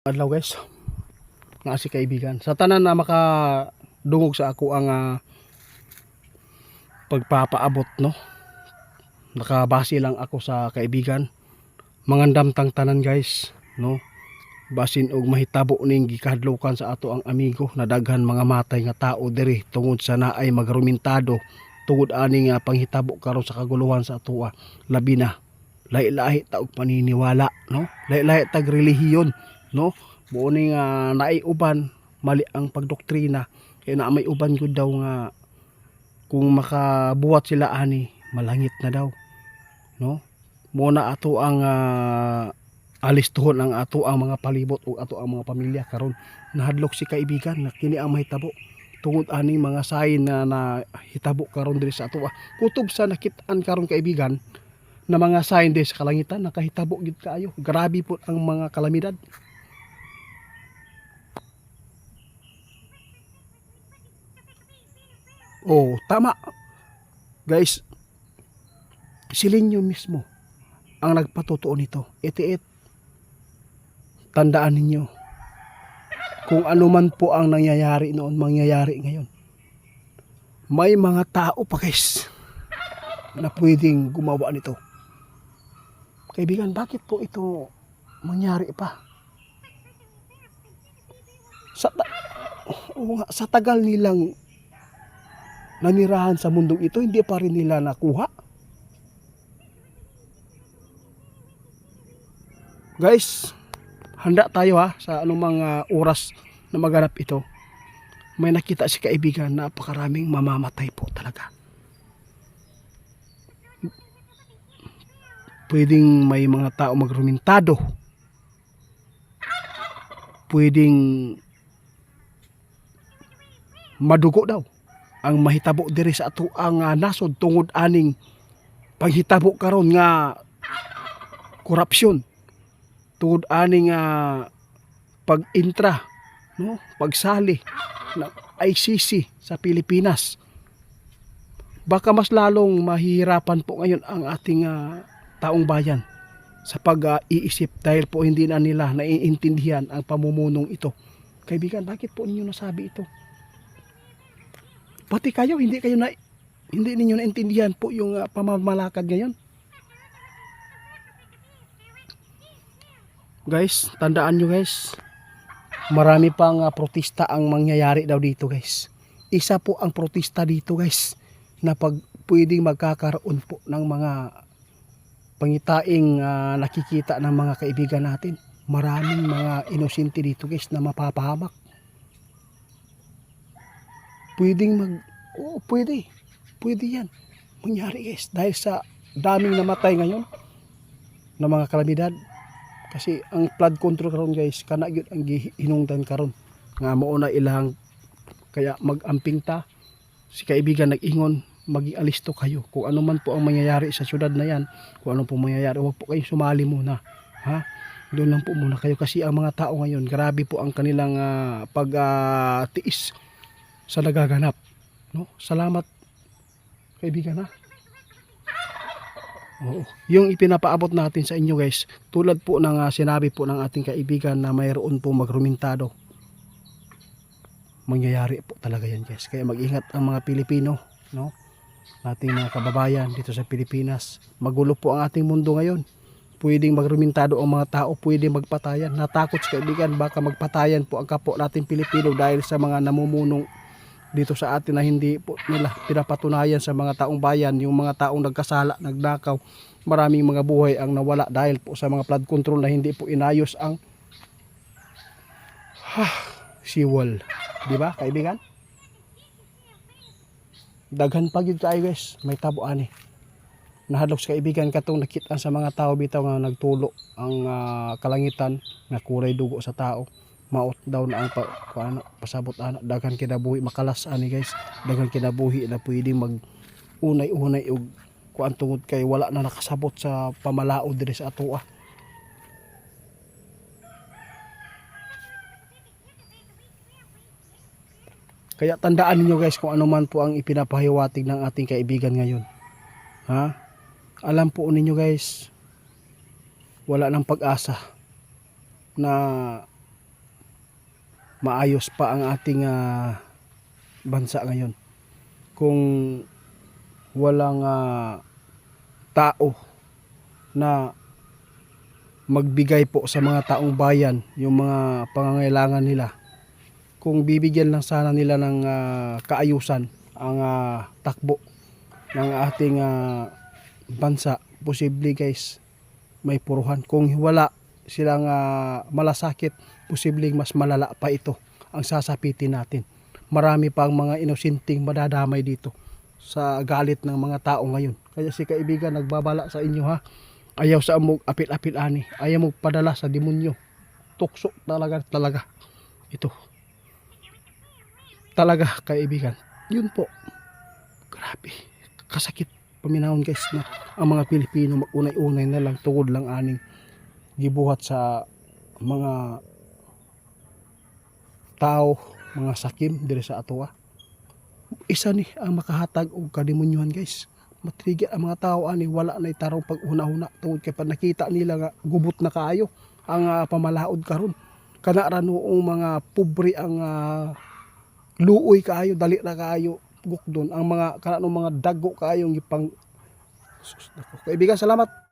Adlaw guys, nga si kaibigan. Sa tanan na makadungog sa ako ang pagpapaabot, no. Nakabase lang ako sa kaibigan. Mangandam tang tanan guys, no. Basin og mahitabo ning gikahadlokan sa ato ang amigo na daghan mga matay nga tao diri tungod sa naay magrumentado tungod ani nga panghitabo karon sa kaguluhan sa atoa. Labi na lahi-lahi ta og paniniwala, no. Lahi-lahi tag relihiyon, no. Buo ni nga naay uban mali ang pagdoktrina kay na may uban gud daw nga kung makabuhat sila ani malangit na daw, no. Muna ato ang alistuhon ang ato ang mga palibot o ato ang mga pamilya karon nahadlok si kaibigan na kini ang mahitabo tungod ani mga sign na nahitabo karon diri sa ato kutob sa nakit-an karon kaibigan na mga sign diri sa kalangitan nakahitabo gid kaayo. Grabe po ang mga kalamidad. Oh, tama. Guys, silinyo mismo ang nagpatotoo nito. Itiit. Tandaan ninyo. Kung ano man po ang nangyayari noon, mangyayari ngayon. May mga tao pa guys na pwedeng gumawa nito. Kaibigan, bakit po ito mangyari pa? Sa tagal nilang nanirahan sa mundong ito, hindi pa rin nila nakuha. Guys, handa tayo sa anumang oras na maganap ito. May nakita si kaibigan na napakaraming mamamatay po talaga. Pwedeng may mga tao magrumentado. Pwedeng madugo daw ang mahitabo diri sa ato ang nasod tungod aning panghitabo karon nga korupsyon, tungod aning pag-intra, no, pagsali ng ICC sa Pilipinas. Baka mas lalong mahihirapan po ngayon ang ating taong bayan sa pag-iisip dahil po hindi na nila naiintindihan ang pamumunong ito. Kaibigan, bakit po ninyo nasabi ito? Pati kayo, hindi ninyo naintindihan po yung pamamalakad ngayon. Guys, tandaan nyo guys, marami pang protesta ang mangyayari daw dito guys. Isa po ang protesta dito guys, na pwedeng magkakaroon po ng mga pangitaing nakikita ng mga kaibigan natin. Maraming mga inosente dito guys na mapapahamak. Pwede yan mangyari guys dahil sa daming namatay ngayon ng mga kalamidad. Kasi ang flood control karon guys kana gyud ang hinungdan karon nga mao na ilang kaya mag-amping ta. Si kaibigan nag-ingon mag-ialisto kayo kung ano man po ang mangyayari sa syudad na yan, kung ano po mangyayari, huwag po kayo sumali muna, doon lang po muna kayo kasi ang mga tao ngayon grabe po ang kanilang pagtiis sa nagaganap, no? Salamat kaibigan Oo. Yung ipinapaabot natin sa inyo guys, tulad po ng sinabi po ng ating kaibigan na mayroon po magrumentado. Mangyayari po talaga yan guys. Kaya mag-ingat ang mga Pilipino, no? Ating mga kababayan dito sa Pilipinas. Magulo po ang ating mundo ngayon. Pwedeng magrumentado ang mga tao, pwedeng magpatayan. Natakot sa kaibigan, baka magpatayan po ang kapwa nating Pilipino dahil sa mga namumunong dito sa atin na hindi po nila pinapatunayan sa mga taong bayan, yung mga taong nagkasala, nagnakaw. Maraming mga buhay ang nawala dahil po sa mga flood control na hindi po inayos ang seawall. Di ba kaibigan? Daghan pa gyud kayo guys, may tabo ani. Nahadlok sa kaibigan katong nakita sa mga tao bitaw nga nagtulo ang kalangitan nga kuray dugo sa tao. Maot daw na ang pasabot ana, daghan kinabuhi makalas ani guys, daghan kinabuhi na pwede mag unay-unay og kuan tungod kay wala na nakasabot sa pamalaod diri sa atoa. Kaya tandaan niyo guys kung ano man po ang ipinapahiwatig ng ating kaibigan ngayon. Alam po ninyo guys, wala nang pag-asa na maayos pa ang ating bansa ngayon. Kung walang tao na magbigay po sa mga taong bayan yung mga pangangailangan nila, kung bibigyan lang sana nila ng kaayusan ang takbo ng ating bansa, posible guys may puruhan. Kung wala silang malasakit, posibleng mas malala pa ito ang sasapitin natin. Marami pang mga inosenteng madadamay dito sa galit ng mga tao ngayon. Kaya si kaibigan nagbabala sa inyo ha, ayaw sa amog apil-apil ani, ayaw mo padala sa demonyo. Tukso talaga ito talaga kaibigan. Yun po, grabe kasakit paminahon guys na ang mga Pilipino magunay-unay na lang tungod lang aning gibuhat sa mga tao, mga sakim diri sa atoa. Isa ni ang makahatag og kademonyohan guys. Matrigger ang mga tao ani wala na itarong pag una-una tungod kay pag nakita nila nga gubot na kaayo ang pamalaod karon. Kana ra noong mga pobre ang luoy kaayo, dali ra kaayo gukdon ang mga kanang mga daggo kaayong ipang sus, nako. Kaibigan, salamat.